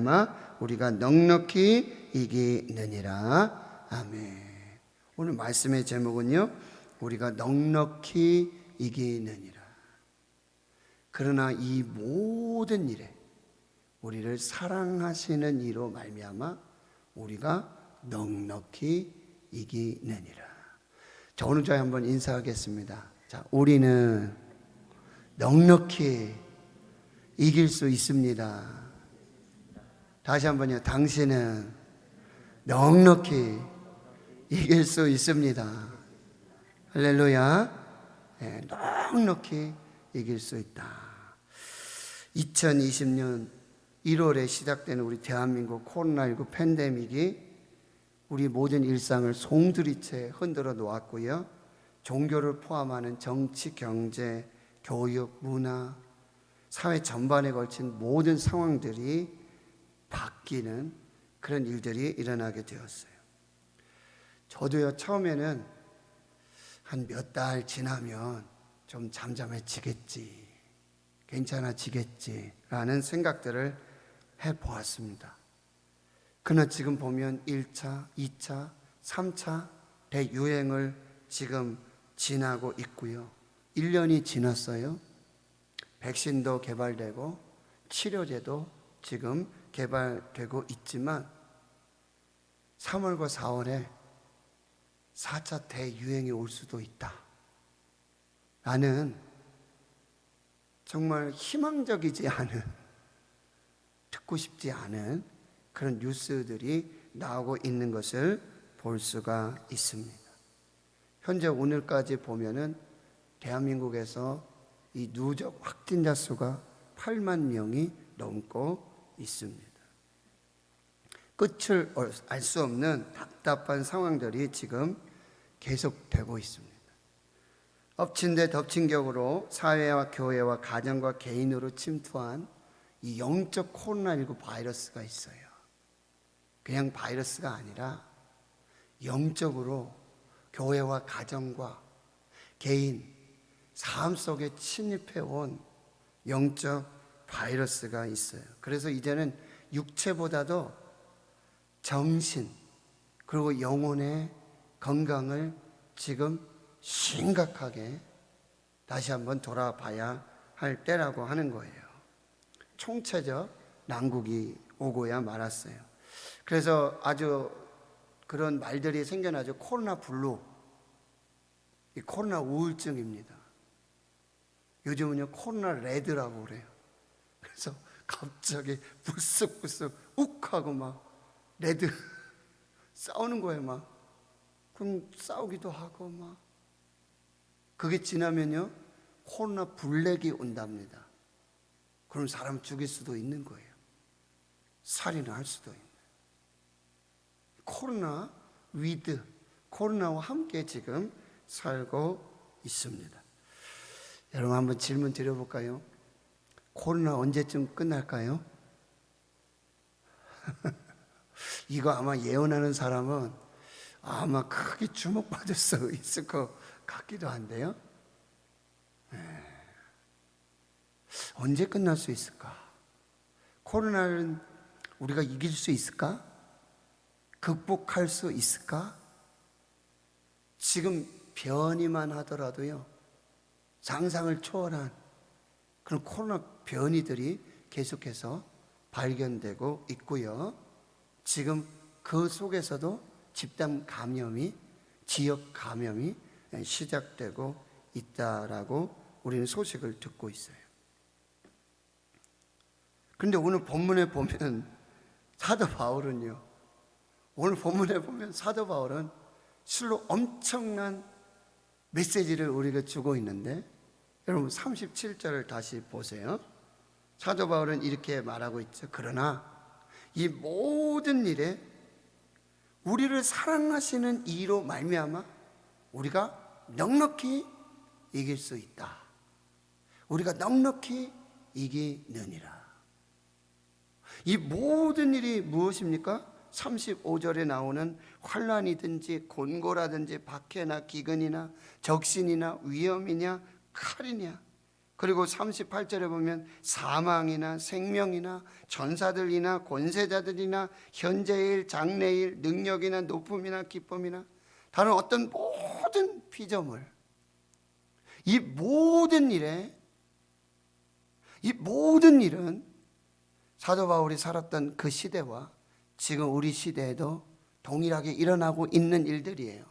말미암아 우리가 넉넉히 이기느니라. 아멘. 오늘 말씀의 제목은요, 우리가 넉넉히 이기느니라. 그러나 이 모든 일에 우리를 사랑하시는 이로 말미암아 우리가 넉넉히 이기느니라. 자, 오늘 저희 한번 인사하겠습니다. 자, 우리는 넉넉히 이길 수 있습니다. 다시 한번요. 당신은 넉넉히 이길 수 있습니다. 할렐루야. 네, 넉넉히 이길 수 있다. 2020년 1월에 시작되는 우리 대한민국 코로나19 팬데믹이 우리 모든 일상을 송두리째 흔들어 놓았고요. 종교를 포함하는 정치, 경제, 교육, 문화, 사회 전반에 걸친 모든 상황들이 바뀌는 그런 일들이 일어나게 되었어요. 저도요, 처음에는 한 몇 달 지나면 좀 잠잠해지겠지, 괜찮아지겠지라는 생각들을 해보았습니다. 그러나 지금 보면 1차, 2차, 3차 대유행을 지금 지나고 있고요. 1년이 지났어요. 백신도 개발되고 치료제도 지금 개발되고 있지만 3월과 4월에 4차 대유행이 올 수도 있다. 라는 정말 희망적이지 않은, 듣고 싶지 않은 그런 뉴스들이 나오고 있는 것을 볼 수가 있습니다. 현재 오늘까지 보면은 대한민국에서 이 누적 확진자 수가 8만 명이 넘고 있습니다. 끝을 알 수 없는 답답한 상황들이 지금 계속되고 있습니다. 엎친 데 덮친 격으로 사회와 교회와 가정과 개인으로 침투한 이 영적 코로나19 바이러스가 있어요. 그냥 바이러스가 아니라 영적으로 교회와 가정과 개인, 삶 속에 침입해온 영적 바이러스가 있어요. 그래서 이제는 육체보다도 정신 그리고 영혼의 건강을 지금 심각하게 다시 한번 돌아봐야 할 때라고 하는 거예요. 총체적 난국이 오고야 말았어요. 그래서 아주 그런 말들이 생겨나죠. 코로나 블루, 이 코로나 우울증입니다. 요즘은요 코로나 레드라고 그래요. 그래서 갑자기 불쑥불쑥 욱하고 막 레드 싸우는 거예요. 막 그럼 싸우기도 하고 막 그게 지나면요 코로나 블랙이 온답니다. 그럼 사람 죽일 수도 있는 거예요. 살인을 할 수도 있는. 코로나 위드, 코로나와 함께 지금 살고 있습니다. 여러분 한번 질문 드려볼까요? 코로나 언제쯤 끝날까요? 이거 아마 예언하는 사람은 아마 크게 주목받을 수 있을 것 같기도 한데요. 언제 끝날 수 있을까? 코로나를 우리가 이길 수 있을까? 극복할 수 있을까? 지금 변이만 하더라도요 상상을 초월한 그런 코로나 변이들이 계속해서 발견되고 있고요. 지금 그 속에서도 집단 감염이, 지역 감염이 시작되고 있다라고 우리는 소식을 듣고 있어요. 그런데 오늘 본문에 보면 사도 바울은요, 오늘 본문에 보면 사도 바울은 실로 엄청난 메시지를 우리가 주고 있는데, 여러분 37절을 다시 보세요. 사도 바울은 이렇게 말하고 있죠. 그러나 이 모든 일에 우리를 사랑하시는 이로 말미암아 우리가 넉넉히 이길 수 있다. 우리가 넉넉히 이기느니라. 이 모든 일이 무엇입니까? 35절에 나오는 환난이든지 곤고라든지 박해나 기근이나 적신이나 위험이냐 칼이냐 그리고 38절에 보면 사망이나 생명이나 전사들이나 권세자들이나 현재일 장래일 능력이나 높음이나 기쁨이나 다른 어떤 모든 피조물, 이 모든 일은 사도 바울이 살았던 그 시대와 지금 우리 시대에도 동일하게 일어나고 있는 일들이에요.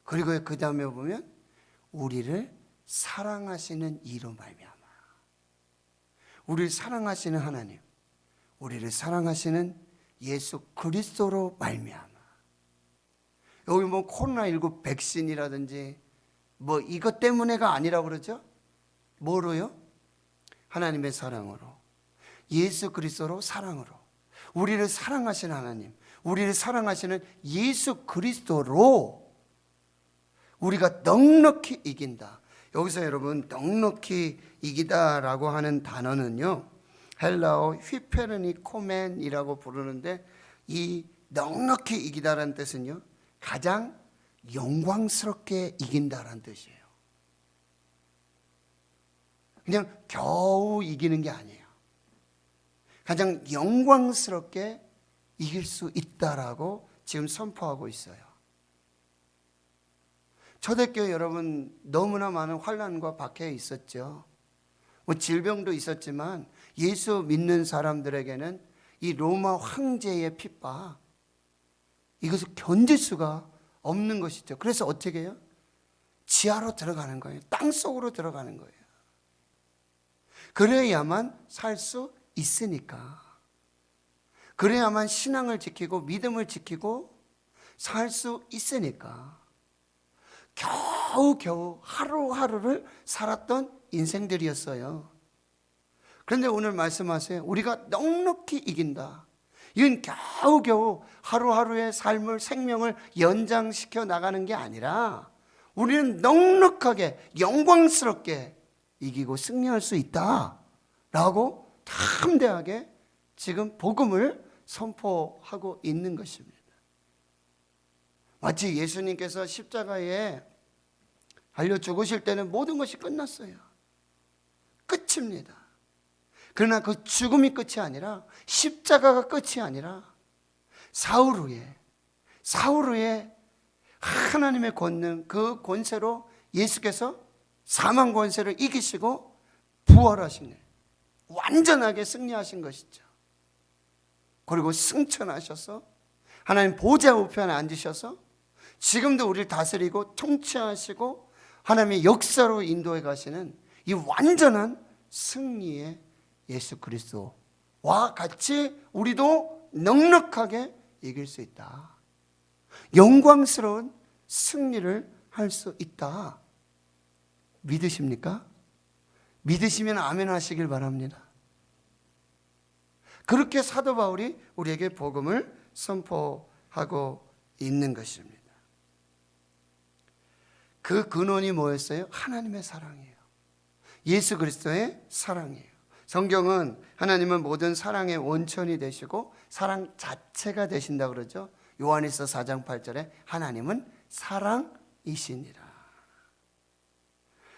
그리고 그 다음에 보면 우리를 사랑하시는 이로 말미암아, 우리를 사랑하시는 하나님, 우리를 사랑하시는 예수 그리스도로 말미암아. 여기 뭐 코로나19 백신이라든지 뭐 이것 때문에가 아니라고 그러죠. 뭐로요? 하나님의 사랑으로, 예수 그리스도로 사랑으로, 우리를 사랑하시는 하나님, 우리를 사랑하시는 예수 그리스도로 우리가 넉넉히 이긴다. 여기서 여러분 넉넉히 이기다라고 하는 단어는요, 헬라어 휘페르니코멘이라고 부르는데, 이 넉넉히 이기다라는 뜻은요, 가장 영광스럽게 이긴다라는 뜻이에요. 그냥 겨우 이기는 게 아니에요. 가장 영광스럽게 이길 수 있다라고 지금 선포하고 있어요. 초대교회 여러분 너무나 많은 환난과 박해에 있었죠. 뭐 질병도 있었지만 예수 믿는 사람들에게는 이 로마 황제의 핍박, 이것을 견딜 수가 없는 것이죠. 그래서 어떻게 해요? 지하로 들어가는 거예요. 땅속으로 들어가는 거예요. 그래야만 살 수 있으니까. 그래야만 신앙을 지키고 믿음을 지키고 살 수 있으니까. 겨우겨우 하루하루를 살았던 인생들이었어요. 그런데 오늘 말씀하세요. 우리가 넉넉히 이긴다. 이건 겨우겨우 하루하루의 삶을, 생명을 연장시켜 나가는 게 아니라 우리는 넉넉하게 영광스럽게 이기고 승리할 수 있다라고 담대하게 지금 복음을 선포하고 있는 것입니다. 마치 예수님께서 십자가에 달려 죽으실 때는 모든 것이 끝났어요. 끝입니다. 그러나 그 죽음이 끝이 아니라, 십자가가 끝이 아니라 사흘 후에 하나님의 권능, 그 권세로 예수께서 사망 권세를 이기시고 부활하신 거예요. 완전하게 승리하신 것이죠. 그리고 승천하셔서 하나님 보좌 우편에 앉으셔서 지금도 우리를 다스리고 통치하시고 하나님의 역사로 인도해 가시는 이 완전한 승리의 예수 그리스도와 같이 우리도 넉넉하게 이길 수 있다. 영광스러운 승리를 할 수 있다. 믿으십니까? 믿으시면 아멘 하시길 바랍니다. 그렇게 사도 바울이 우리에게 복음을 선포하고 있는 것입니다. 그 근원이 뭐였어요? 하나님의 사랑이에요. 예수 그리스도의 사랑이에요. 성경은 하나님은 모든 사랑의 원천이 되시고 사랑 자체가 되신다고 그러죠. 요한일서 4장 8절에 하나님은 사랑이시니라.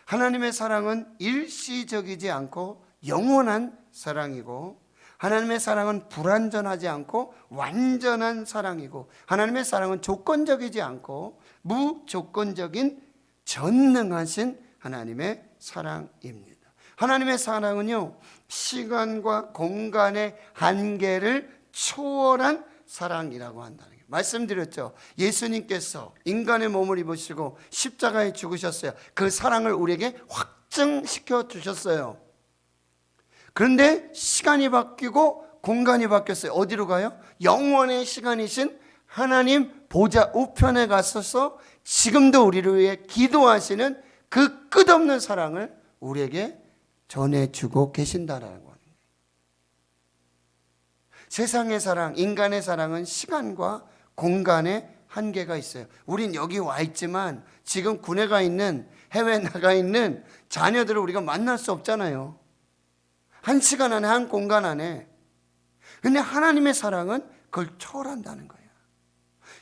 하나님의 사랑은 일시적이지 않고 영원한 사랑이고, 하나님의 사랑은 불완전하지 않고 완전한 사랑이고, 하나님의 사랑은 조건적이지 않고 무조건적인 전능하신 하나님의 사랑입니다. 하나님의 사랑은요, 시간과 공간의 한계를 초월한 사랑이라고 한다는 거예요. 말씀드렸죠. 예수님께서 인간의 몸을 입으시고 십자가에 죽으셨어요. 그 사랑을 우리에게 확증시켜 주셨어요. 그런데 시간이 바뀌고 공간이 바뀌었어요. 어디로 가요? 영원의 시간이신 하나님 보좌 우편에 가셔서 지금도 우리를 위해 기도하시는 그 끝없는 사랑을 우리에게 전해주고 계신다라는 거예요. 세상의 사랑, 인간의 사랑은 시간과 공간의 한계가 있어요. 우린 여기 와 있지만 지금 군에 가 있는, 해외에 나가 있는 자녀들을 우리가 만날 수 없잖아요. 한 시간 안에, 한 공간 안에. 근데 하나님의 사랑은 그걸 초월한다는 거예요.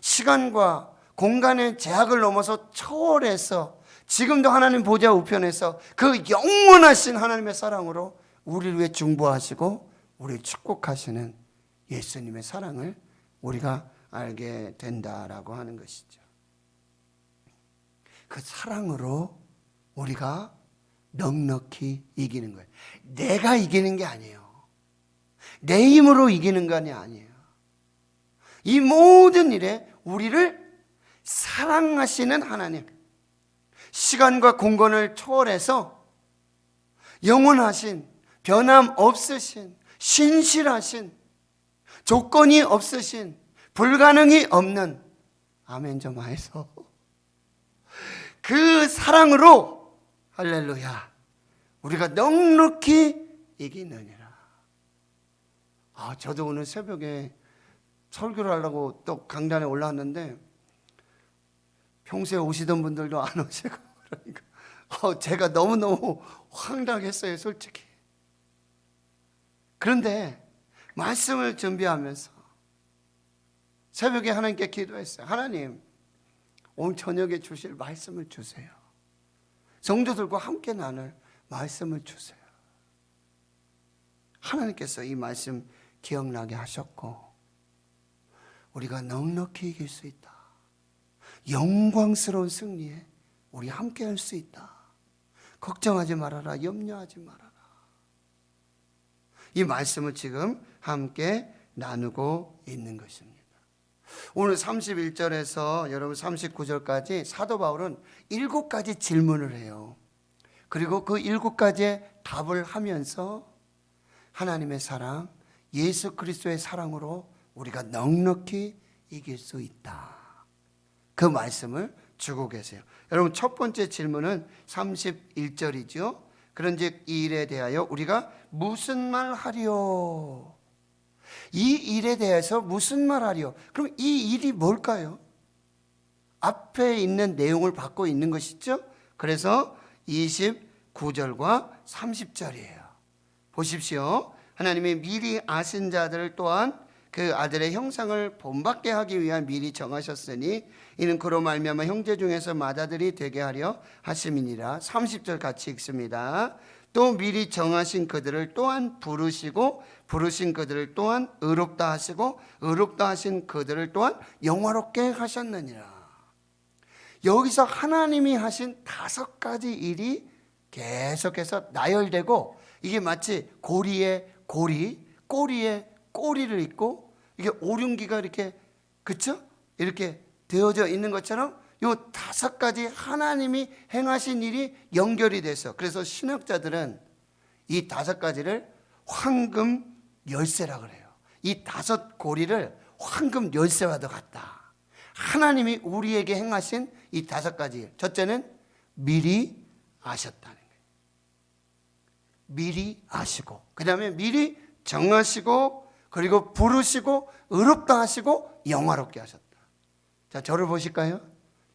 시간과 공간의 제약을 넘어서 초월해서 지금도 하나님 보좌 우편에서 그 영원하신 하나님의 사랑으로 우리를 위해 중보하시고 우리를 축복하시는 예수님의 사랑을 우리가 알게 된다라고 하는 것이죠. 그 사랑으로 우리가 넉넉히 이기는 거예요. 내가 이기는 게 아니에요. 내 힘으로 이기는 것이 아니에요. 이 모든 일에 우리를 사랑하시는 하나님, 시간과 공간을 초월해서 영원하신, 변함없으신, 신실하신, 조건이 없으신, 불가능이 없는, 아멘 좀 하여서 그 사랑으로 할렐루야 우리가 넉넉히 이기느니라. 저도 오늘 새벽에 설교를 하려고 또 강단에 올라왔는데 평소에 오시던 분들도 안 오시고 그러니까 제가 너무너무 황당했어요, 솔직히. 그런데 말씀을 준비하면서 새벽에 하나님께 기도했어요. 하나님, 오늘 저녁에 주실 말씀을 주세요. 성도들과 함께 나눌 말씀을 주세요. 하나님께서 이 말씀 기억나게 하셨고 우리가 넉넉히 이길 수 있다. 영광스러운 승리에 우리 함께 할 수 있다. 걱정하지 말아라. 염려하지 말아라. 이 말씀을 지금 함께 나누고 있는 것입니다. 오늘 31절에서 여러분 39절까지 사도 바울은 7가지 질문을 해요. 그리고 그 7가지의 답을 하면서 하나님의 사랑, 예수 그리스도의 사랑으로 우리가 넉넉히 이길 수 있다. 그 말씀을 주고 계세요. 여러분 첫 번째 질문은 31절이죠. 그런즉 이 일에 대하여 우리가 무슨 말 하리요? 이 일에 대해서 무슨 말 하리요? 그럼 이 일이 뭘까요? 앞에 있는 내용을 받고 있는 것이죠. 그래서 29절과 30절이에요. 보십시오. 하나님이 미리 아신 자들을 또한 그 아들의 형상을 본받게 하기 위한 미리 정하셨으니 이는 그로 말미암아 형제 중에서 맏아들이 되게 하려 하심이니라. 30절 같이 읽습니다. 또 미리 정하신 그들을 또한 부르시고 부르신 그들을 또한 의롭다 하시고 의롭다 하신 그들을 또한 영화롭게 하셨느니라. 여기서 하나님이 하신 5가지 일이 계속해서 나열되고 이게 마치 고리에 고리, 꼬리에 꼬리를 잇고 이게 오륜기가 이렇게 그쵸? 이렇게 되어져 있는 것처럼 요 5가지 하나님이 행하신 일이 연결이 돼서 그래서 신학자들은 이 5가지를 황금 열쇠라 그래요. 이 5고리를 황금 열쇠와도 같다. 하나님이 우리에게 행하신 이 5가지 일. 첫째는 미리 아셨다는 거예요. 미리 아시고 그 다음에 미리 정하시고 그리고 부르시고 의롭다 하시고 영화롭게 하셨다. 자, 저를 보실까요?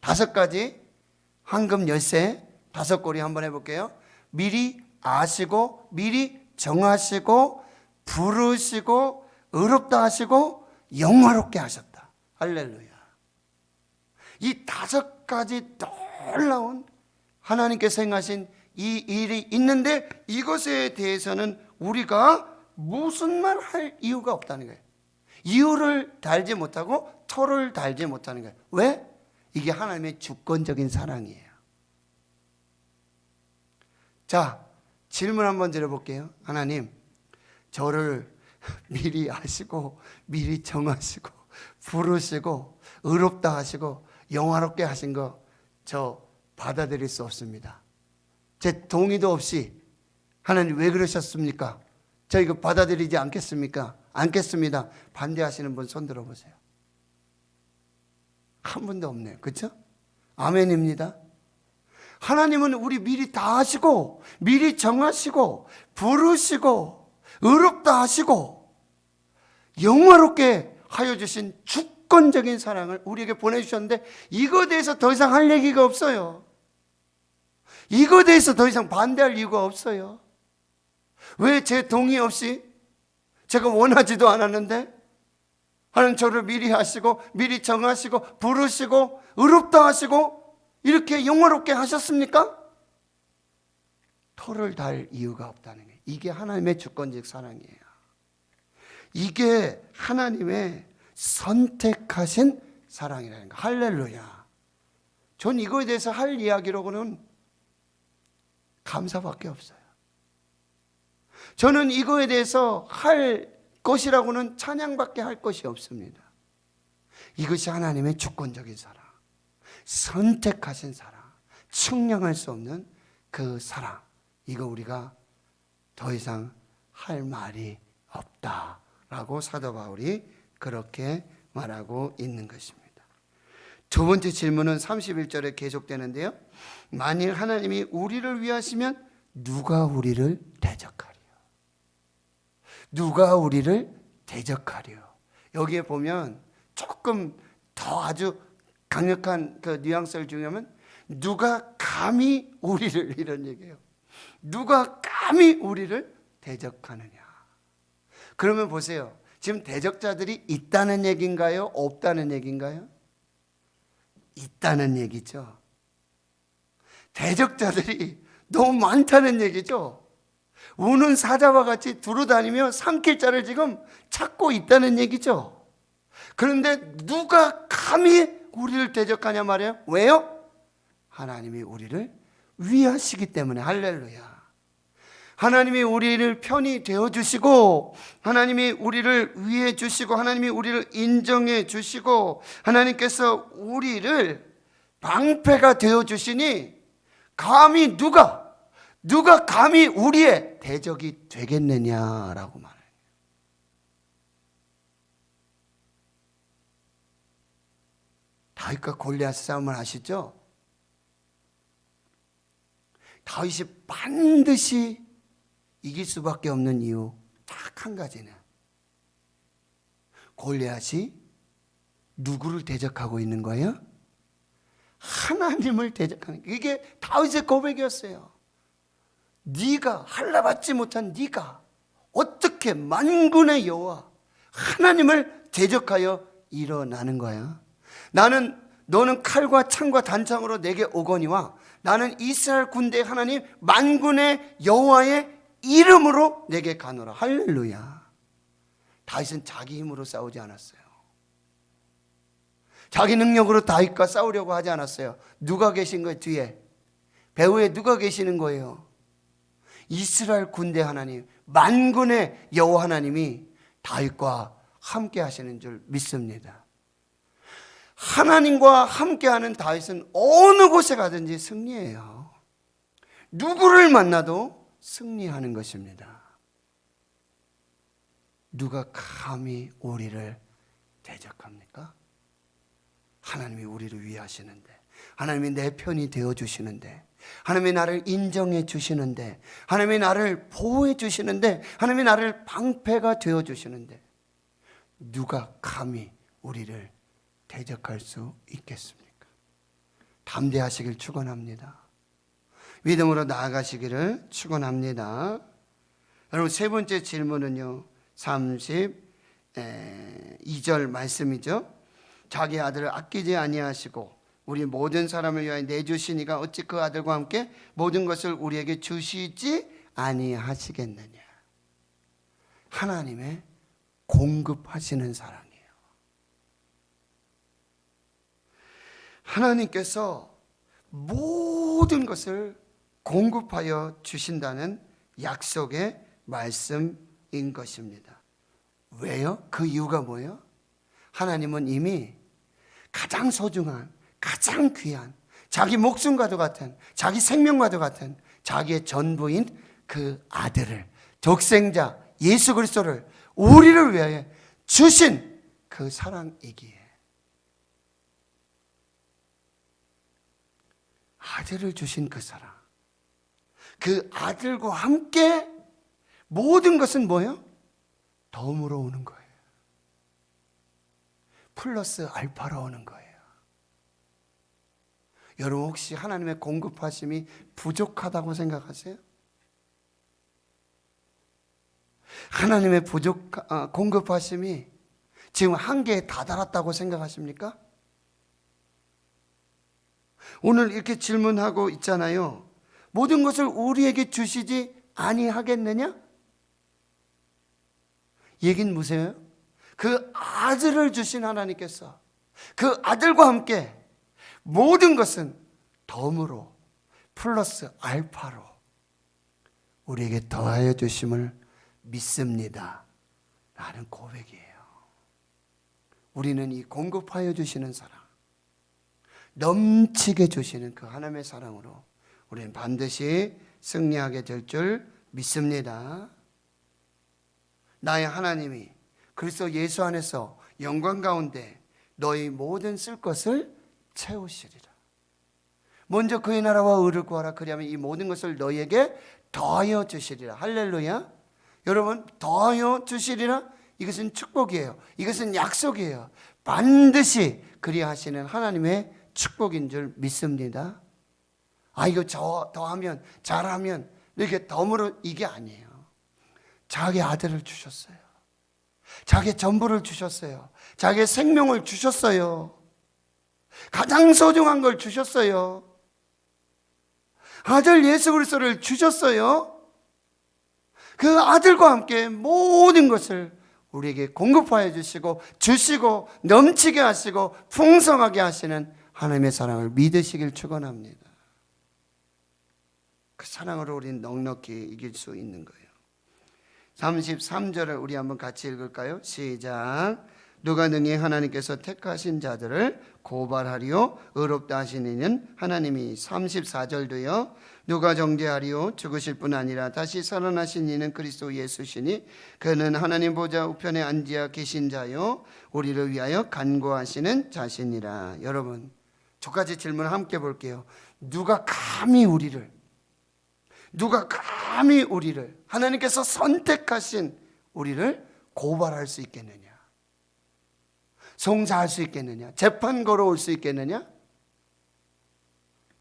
5가지 황금 열쇠 5고리 한번 해볼게요. 미리 아시고 미리 정하시고 부르시고 의롭다 하시고 영화롭게 하셨다. 할렐루야. 이 5가지 놀라운 하나님께서 행하신 이 일이 있는데 이것에 대해서는 우리가 무슨 말 할 이유가 없다는 거예요. 이유를 달지 못하고 토를 달지 못하는 거예요. 왜? 이게 하나님의 주권적인 사랑이에요. 자, 질문 한번 드려볼게요. 하나님, 저를 미리 아시고 미리 정하시고 부르시고 의롭다 하시고 영화롭게 하신 거 저 받아들일 수 없습니다. 제 동의도 없이 하나님 왜 그러셨습니까? 저 이거 받아들이지 않겠습니까? 않겠습니다. 반대하시는 분 손 들어보세요. 한 분도 없네요. 그렇죠? 아멘입니다. 하나님은 우리 미리 다 하시고 미리 정하시고 부르시고 의롭다 하시고 영화롭게 하여 주신 주권적인 사랑을 우리에게 보내주셨는데 이거에 대해서 더 이상 할 얘기가 없어요. 이거에 대해서 더 이상 반대할 이유가 없어요. 왜 제 동의 없이 제가 원하지도 않았는데 하나님 저를 미리 하시고 미리 정하시고 부르시고 의롭다 하시고 이렇게 영화롭게 하셨습니까? 토를 달 이유가 없다는 거예요. 이게 하나님의 주권적 사랑이에요. 이게 하나님의 선택하신 사랑이라는 거. 할렐루야. 전 이거에 대해서 할 이야기로는 감사밖에 없어요. 저는 이거에 대해서 할 것이라고는 찬양밖에 할 것이 없습니다. 이것이 하나님의 주권적인 사랑, 선택하신 사랑, 측량할 수 없는 그 사랑. 이거 우리가 더 이상 할 말이 없다라고 사도 바울이 그렇게 말하고 있는 것입니다. 두 번째 질문은 31절에 계속되는데요. 만일 하나님이 우리를 위하시면 누가 우리를 대적하리요? 누가 우리를 대적하리요? 여기에 보면 조금 더 아주 강력한 그 뉘앙스를 주려면 누가 감히 우리를, 이런 얘기예요. 누가 감히 우리를 대적하느냐. 그러면 보세요. 지금 대적자들이 있다는 얘기인가요? 없다는 얘기인가요? 있다는 얘기죠. 대적자들이 너무 많다는 얘기죠. 우는 사자와 같이 두루다니며 삼킬 자를 지금 찾고 있다는 얘기죠. 그런데 누가 감히 우리를 대적하냐 말이에요. 왜요? 하나님이 우리를 위하시기 때문에. 할렐루야. 하나님이 우리를 편히 되어주시고, 하나님이 우리를 위해 주시고, 하나님이 우리를 인정해 주시고, 하나님께서 우리를 방패가 되어주시니 감히 누가 감히 우리의 대적이 되겠느냐라고 말해요. 다윗과 골리앗 싸움을 아시죠? 다윗이 반드시 이길 수밖에 없는 이유 딱 한 가지는, 골리앗이 누구를 대적하고 있는 거예요? 하나님을 대적하는 거예요. 이게 다윗의 고백이었어요. 네가 할라받지 못한 네가 어떻게 만군의 여호와 하나님을 대적하여 일어나는 거야? 너는 칼과 창과 단창으로 내게 오거니와 나는 이스라엘 군대 하나님 만군의 여호와의 이름으로 내게 가노라. 할렐루야. 다윗은 자기 힘으로 싸우지 않았어요. 자기 능력으로 다윗과 싸우려고 하지 않았어요. 누가 계신 거예요? 뒤에 배후에 누가 계시는 거예요? 이스라엘 군대 하나님 만군의 여호와 하나님이 다윗과 함께 하시는 줄 믿습니다. 하나님과 함께하는 다윗은 어느 곳에 가든지 승리해요. 누구를 만나도 승리하는 것입니다. 누가 감히 우리를 대적합니까? 하나님이 우리를 위하시는데, 하나님이 내 편이 되어주시는데, 하나님이 나를 인정해 주시는데, 하나님이 나를 보호해 주시는데, 하나님이 나를 방패가 되어주시는데 누가 감히 우리를 대적할 수 있겠습니까? 담대하시길 축원합니다. 믿음으로 나아가시기를 축원합니다. 여러분, 세 번째 질문은요, 32절 말씀이죠. 자기 아들을 아끼지 아니하시고 우리 모든 사람을 위하여 내주시니가 어찌 그 아들과 함께 모든 것을 우리에게 주시지 아니하시겠느냐. 하나님의 공급하시는 사랑이에요. 하나님께서 모든 것을 공급하여 주신다는 약속의 말씀인 것입니다. 왜요? 그 이유가 뭐예요? 하나님은 이미 가장 소중한, 가장 귀한, 자기 목숨과도 같은, 자기 생명과도 같은 자기의 전부인 그 아들을, 독생자 예수 그리스도를 우리를 위하여 주신 그 사랑이기에, 아들을 주신 그 사랑, 그 아들과 함께 모든 것은 뭐예요? 덤으로 오는 거예요. 플러스 알파로 오는 거예요. 여러분, 혹시 하나님의 공급하심이 부족하다고 생각하세요? 하나님의 공급하심이 지금 한계에 다다랐다고 생각하십니까? 오늘 이렇게 질문하고 있잖아요. 모든 것을 우리에게 주시지 아니하겠느냐? 얘긴 무엇이에요? 그 아들을 주신 하나님께서 그 아들과 함께 모든 것은 덤으로 플러스 알파로 우리에게 더하여 주심을 믿습니다 라는 고백이에요. 우리는 이 공급하여 주시는 사랑, 넘치게 주시는 그 하나님의 사랑으로 우리는 반드시 승리하게 될 줄 믿습니다. 나의 하나님이 그리스도 예수 안에서 영광 가운데 너희 모든 쓸 것을 채우시리라. 먼저 그의 나라와 의를 구하라. 그리하면 이 모든 것을 너희에게 더하여 주시리라. 할렐루야. 여러분, 더하여 주시리라, 이것은 축복이에요. 이것은 약속이에요. 반드시 그리하시는 하나님의 축복인 줄 믿습니다. 이거 더하면, 잘하면 이렇게 덤으로, 이게 아니에요. 자기 아들을 주셨어요. 자기 전부를 주셨어요. 자기 생명을 주셨어요. 가장 소중한 걸 주셨어요. 아들 예수 그리스도를 주셨어요. 그 아들과 함께 모든 것을 우리에게 공급하여 주시고 넘치게 하시고 풍성하게 하시는 하나님의 사랑을 믿으시길 축원합니다. 그 사랑으로 우리는 넉넉히 이길 수 있는 거예요. 33절을 우리 한번 같이 읽을까요? 시작. 누가 능히 하나님께서 택하신 자들을 고발하리요 의롭다 하신 이는 하나님이. 34절도요. 누가 정죄하리요 죽으실 뿐 아니라 다시 살아나신 이는 그리스도 예수시니 그는 하나님 보좌 우편에 앉아 계신 자요 우리를 위하여 간구하시는 자시니라. 여러분, 두 가지 질문을 함께 볼게요. 누가 감히 우리를 하나님께서 선택하신 우리를 고발할 수 있겠느냐? 송사할 수 있겠느냐? 재판 걸어올 수 있겠느냐?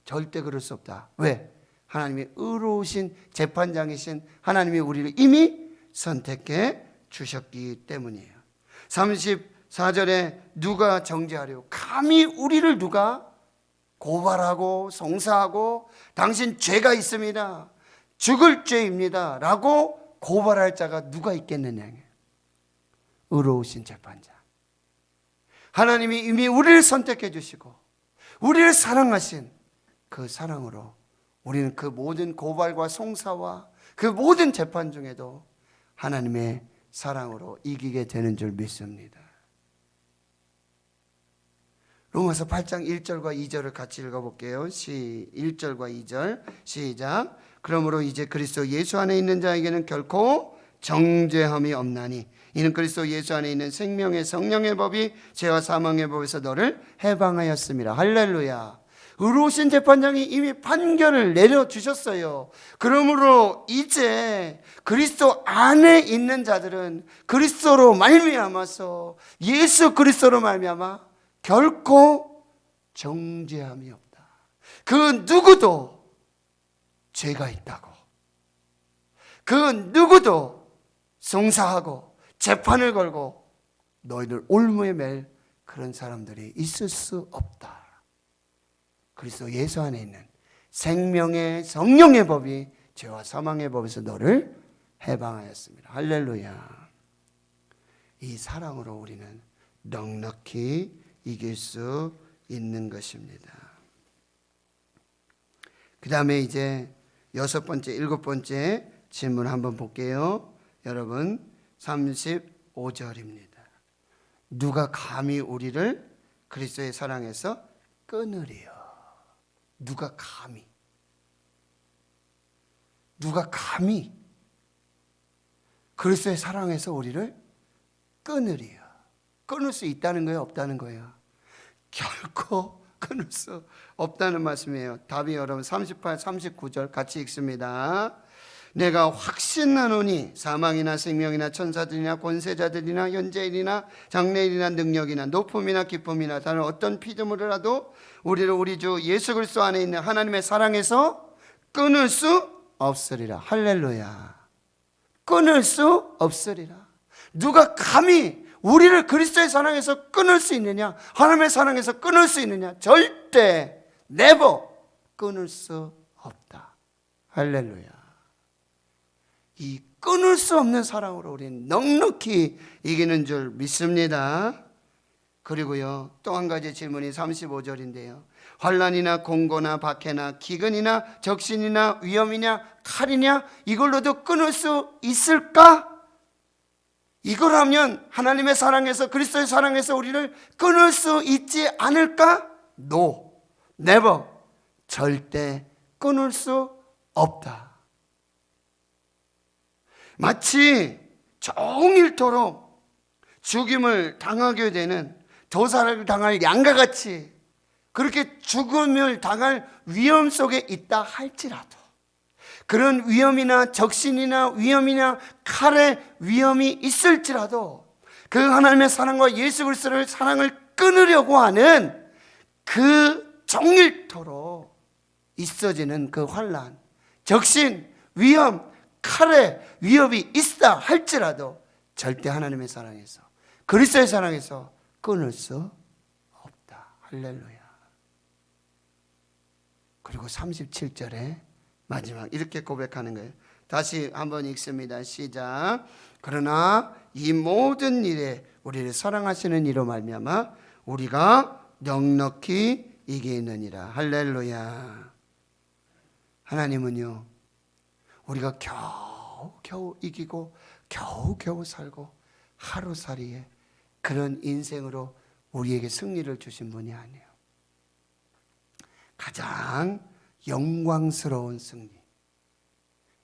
절대 그럴 수 없다. 왜? 하나님이 의로우신 재판장이신 하나님이 우리를 이미 선택해 주셨기 때문이에요. 34절에 누가 정죄하려? 감히 우리를 누가 고발하고 송사하고 당신 죄가 있습니다, 죽을 죄입니다 라고 고발할 자가 누가 있겠느냐? 의로우신 재판장 하나님이 이미 우리를 선택해 주시고 우리를 사랑하신 그 사랑으로 우리는 그 모든 고발과 송사와 그 모든 재판 중에도 하나님의 사랑으로 이기게 되는 줄 믿습니다. 로마서 8장 1절과 2절을 같이 읽어볼게요. 1절과 2절 시작. 그러므로 이제 그리스도 예수 안에 있는 자에게는 결코 정죄함이 없나니 이는 그리스도 예수 안에 있는 생명의 성령의 법이 죄와 사망의 법에서 너를 해방하였습니다. 할렐루야. 의로우신 재판장이 이미 판결을 내려주셨어요. 그러므로 이제 그리스도 안에 있는 자들은 그리스도로 말미암아서 예수 그리스도로 말미암아 결코 정죄함이 없다. 그 누구도 죄가 있다고, 그 누구도 송사하고 재판을 걸고 너희를 올무에 맬 그런 사람들이 있을 수 없다. 그리스도 예수 안에 있는 생명의 성령의 법이 죄와 사망의 법에서 너를 해방하였습니다. 할렐루야. 이 사랑으로 우리는 넉넉히 이길 수 있는 것입니다. 그 다음에 이제 7번째 질문 한번 볼게요. 여러분, 35절입니다. 누가 감히 우리를 그리스도의 사랑에서 끊으리요? 누가 감히 그리스도의 사랑에서 우리를 끊으리요? 끊을 수 있다는 거예요, 없다는 거예요? 결코 끊을 수 없다는 말씀이에요. 답이 여러분 38, 39절 같이 읽습니다. 내가 확신하노니 사망이나 생명이나 천사들이나 권세자들이나 현재일이나 장래일이나 능력이나 높음이나 기쁨이나 다른 어떤 피조물이라도 우리를 우리 주 예수 그리스도 안에 있는 하나님의 사랑에서 끊을 수 없으리라. 할렐루야. 끊을 수 없으리라. 누가 감히 우리를 그리스도의 사랑에서 끊을 수 있느냐? 하나님의 사랑에서 끊을 수 있느냐? 절대 never 끊을 수 없다. 할렐루야. 이 끊을 수 없는 사랑으로 우리는 넉넉히 이기는 줄 믿습니다. 그리고요, 또 한 가지 질문이 35절인데요. 환난이나 공고나 박해나 기근이나 적신이나 위험이냐 칼이냐 이걸로도 끊을 수 있을까? 이걸 하면 하나님의 사랑에서, 그리스도의 사랑에서 우리를 끊을 수 있지 않을까? No, never, 절대 끊을 수 없다. 마치 종일토록 죽임을 당하게 되는, 도살을 당할 양과 같이 그렇게 죽음을 당할 위험 속에 있다 할지라도, 그런 위험이나 적신이나 위험이나 칼의 위험이 있을지라도 그 하나님의 사랑과 예수 그리스도의 사랑을 끊으려고 하는 그 종일토록 있어지는 그 환난, 적신, 위험, 칼의 위협이 있다 할지라도 절대 하나님의 사랑에서, 그리스도의 사랑에서 끊을 수 없다. 할렐루야. 그리고 37절에 마지막 이렇게 고백하는 거예요. 다시 한번 읽습니다. 시작. 그러나 이 모든 일에 우리를 사랑하시는 이로 말미암아 우리가 넉넉히 이기느니라. 할렐루야. 하나님은요, 우리가 겨우 이기고 겨우 살고 하루살이에 그런 인생으로 우리에게 승리를 주신 분이 아니에요. 가장 영광스러운 승리,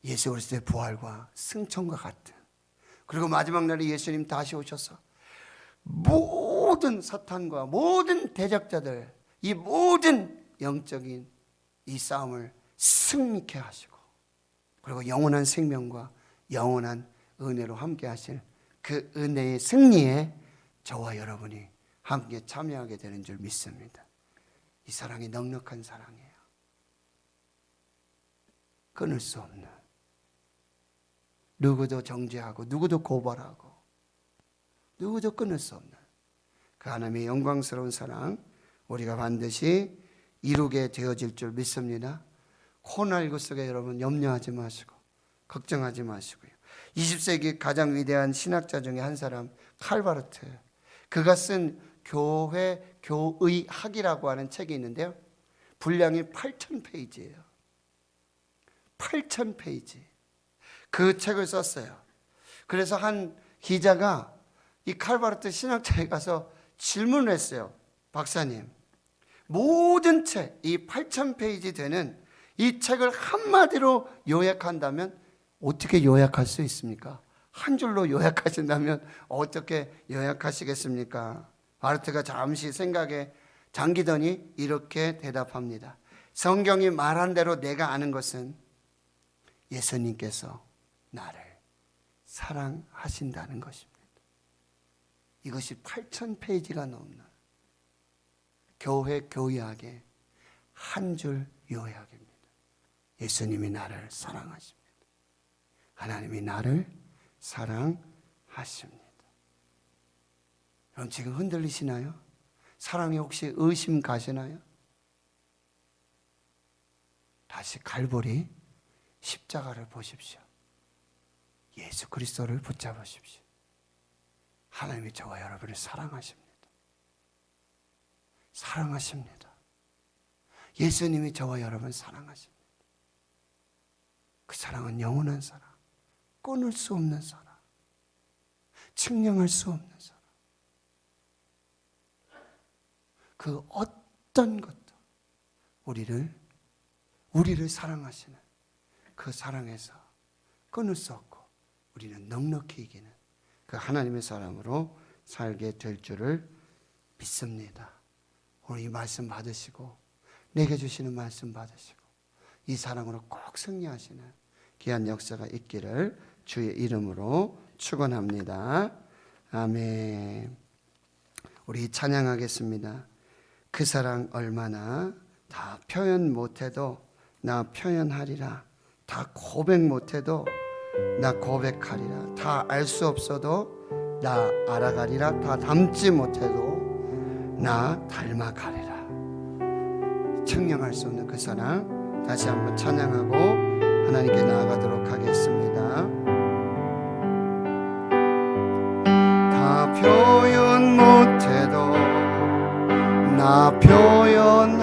예수 그리스도의 부활과 승천과 같은, 그리고 마지막 날에 예수님 다시 오셔서 모든 사탄과 모든 대적자들, 이 모든 영적인 이 싸움을 승리케 하시고, 그리고 영원한 생명과 영원한 은혜로 함께 하실 그 은혜의 승리에 저와 여러분이 함께 참여하게 되는 줄 믿습니다. 이 사랑이 넉넉한 사랑이에요. 끊을 수 없는, 누구도 정죄하고 누구도 고발하고 누구도 끊을 수 없는 그 하나님의 영광스러운 사랑, 우리가 반드시 이루게 되어질 줄 믿습니다. 코로나19 속에 여러분 염려하지 마시고 걱정하지 마시고요. 20세기 가장 위대한 신학자 중에 한 사람, 칼바르트, 그가 쓴 교회 교의학이라고 하는 책이 있는데요, 분량이 8,000페이지예요. 8,000페이지. 그 책을 썼어요. 그래서 한 기자가 이 칼바르트 신학자에 가서 질문을 했어요. 박사님, 모든 책, 이 8,000페이지 되는 이 책을 한마디로 요약한다면 어떻게 요약할 수 있습니까? 한 줄로 요약하신다면 어떻게 요약하시겠습니까? 바르트가 잠시 생각에 잠기더니 이렇게 대답합니다. 성경이 말한 대로 내가 아는 것은 예수님께서 나를 사랑하신다는 것입니다. 이것이 8,000페이지가 넘는 교회 교의학의 한 줄 요약입니다. 예수님이 나를 사랑하십니다. 하나님이 나를 사랑하십니다. 그럼 지금 흔들리시나요? 사랑에 혹시 의심 가시나요? 다시 갈보리 십자가를 보십시오. 예수 그리스도를 붙잡으십시오. 하나님이 저와 여러분을 사랑하십니다. 사랑하십니다. 예수님이 저와 여러분을 사랑하십니다. 그 사랑은 영원한 사랑, 끊을 수 없는 사랑, 측량할 수 없는 사랑. 그 어떤 것도 우리를 사랑하시는 그 사랑에서 끊을 수 없고 우리는 넉넉히 이기는 그 하나님의 사랑으로 살게 될 줄을 믿습니다. 오늘 이 말씀 받으시고 내게 주시는 말씀 받으시고 이 사랑으로 꼭 승리하시는 귀한 역사가 있기를 주의 이름으로 축원합니다. 아멘. 우리 찬양하겠습니다. 그 사랑 얼마나 다 표현 못해도 나 표현하리라. 다 고백 못해도 나 고백하리라. 다 알 수 없어도 나 알아가리라. 다 닮지 못해도 나 닮아가리라. 청량할 수 없는 그 사랑 다시 한번 찬양하고 하나님께 나아가도록 하겠습니다. 다 표현 못해도 나 표현